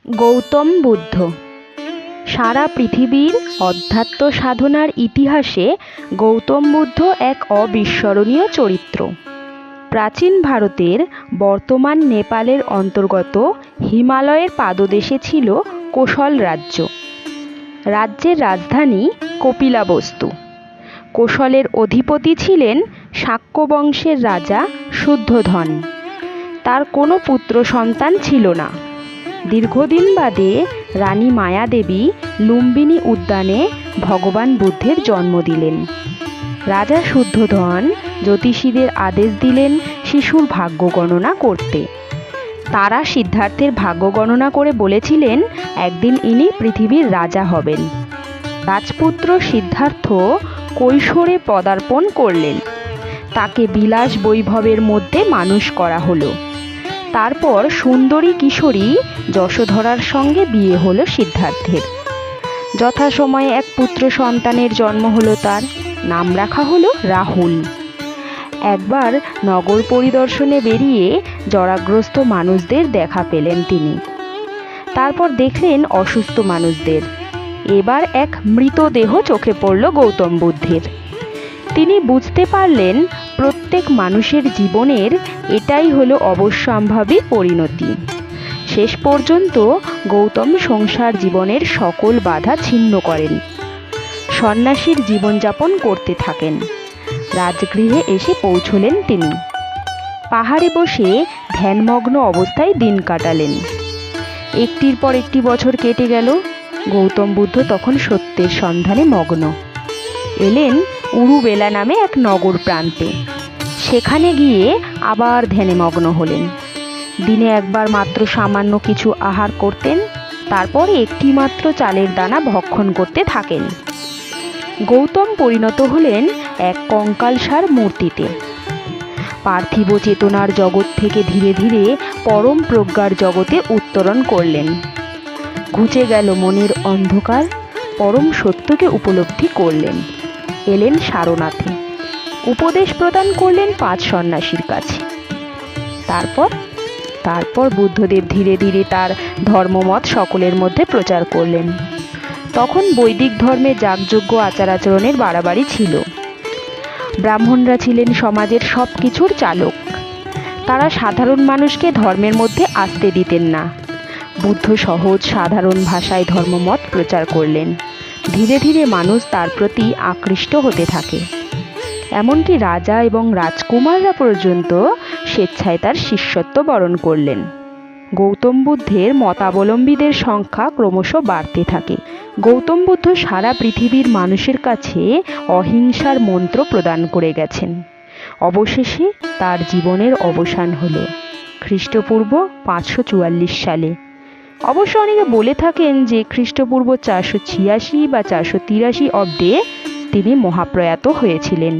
গৌতম বুদ্ধ। সারা পৃথিবীর অধ্যাত্ম সাধনার ইতিহাসে গৌতম বুদ্ধ এক অবিস্মরণীয় চরিত্র। প্রাচীন ভারতের বর্তমান নেপালের অন্তর্গত হিমালয়ের পাদদেশে ছিল কোশল রাজ্য। রাজ্যের রাজধানী কপিলাবস্তু। কোশলের অধিপতি ছিলেন শাক্য বংশের রাজা শুদ্ধোধন। তার কোনো পুত্র সন্তান ছিল না। দীর্ঘদিন বাদে রানী মায়াদেবী লুম্বিনী উদ্যানে ভগবান বুদ্ধের জন্ম দিলেন। রাজা শুদ্ধোধন জ্যোতিষীদের আদেশ দিলেন শিশুর ভাগ্য গণনা করতে। তারা সিদ্ধার্থের ভাগ্য গণনা করে বলেছিলেন একদিন ইনি পৃথিবীর রাজা হবেন। রাজপুত্র সিদ্ধার্থ কৈশোরে পদার্পণ করলেন। তাকে বিলাস বৈভবের মধ্যে মানুষ করা হলো। তারপর সুন্দরী কিশোরী যশোধরার সঙ্গে বিয়ে হলো সিদ্ধার্থের। যথাসময়ে এক পুত্র সন্তানের জন্ম হলো। তার নাম রাখা হলো রাহুল। একবার নগর পরিদর্শনে বেরিয়ে জরাগ্রস্ত মানুষদের দেখা পেলেন তিনি। তারপর দেখলেন অসুস্থ মানুষদের। এবার এক মৃতদেহ চোখে পড়ল গৌতম বুদ্ধের। তিনি বুঝতে পারলেন প্রত্যেক মানুষের জীবনের এটাই হলো অবশ্যম্ভাবী পরিণতি। শেষ পর্যন্ত গৌতম সংসার জীবনের সকল বাধা ছিন্ন করেন। সন্ন্যাসীর জীবনযাপন করতে থাকেন। রাজগৃহে এসে পৌঁছলেন তিনি। পাহাড়ে বসে ধ্যানমগ্ন অবস্থায় দিন কাটালেন। একটির পর একটি বছর কেটে গেল। গৌতম বুদ্ধ তখন সত্যের সন্ধানে মগ্ন। এলেন উরুবেলা নামে এক নগর প্রান্তে। সেখানে গিয়ে আবার ধ্যানে মগ্ন হলেন। দিনে একবার মাত্র সামান্য কিছু আহার করতেন। তারপরে একটি মাত্র চালের দানা ভক্ষণ করতে থাকেন। গৌতম পরিণত হলেন এক কঙ্কালসার মূর্তিতে। পার্থিব চেতনার জগৎ থেকে ধীরে ধীরে পরম প্রজ্ঞার জগতে উত্তরণ করলেন। ঘুচে গেল মনের অন্ধকার। পরম সত্যকে উপলব্ধি করলেন। এলেন সারনাথে। উপদেশ প্রদান করলেন 5 সন্ন্যাসীর কাছে। তারপর বুদ্ধদেব ধীরে ধীরে তার ধর্মমত সকলের মধ্যে প্রচার করলেন। তখন বৈদিক ধর্মে যাগযজ্ঞ আচার আচরণের বাড়াবাড়ি ছিল। ব্রাহ্মণরা ছিলেন সমাজের সব কিছুর চালক। তারা সাধারণ মানুষকে ধর্মের মধ্যে আসতে দিতেন না। বুদ্ধ সহজ সাধারণ ভাষায় ধর্মমত প্রচার করলেন। ধীরে ধীরে মানুষ তার প্রতি আকৃষ্ট হতে থাকে। এমনকি রাজা এবং রাজকুমাররা পর্যন্ত স্বেচ্ছায় তার শিষ্যত্ব বরণ করলেন। গৌতম বুদ্ধের মতাবলম্বীদের সংখ্যা ক্রমশ বাড়তে থাকে। গৌতম বুদ্ধ সারা পৃথিবীর মানুষের কাছে অহিংসার মন্ত্র প্রদান করে গেছেন। অবশেষে তার জীবনের অবসান হলো খ্রিস্টপূর্ব 544 সালে। অবশ্য অনেকে বলে থাকেন যে খ্রিস্টপূর্ব 486 বা 483 অব্দে তিনি মহাপ্রয়াত হয়েছিলেন।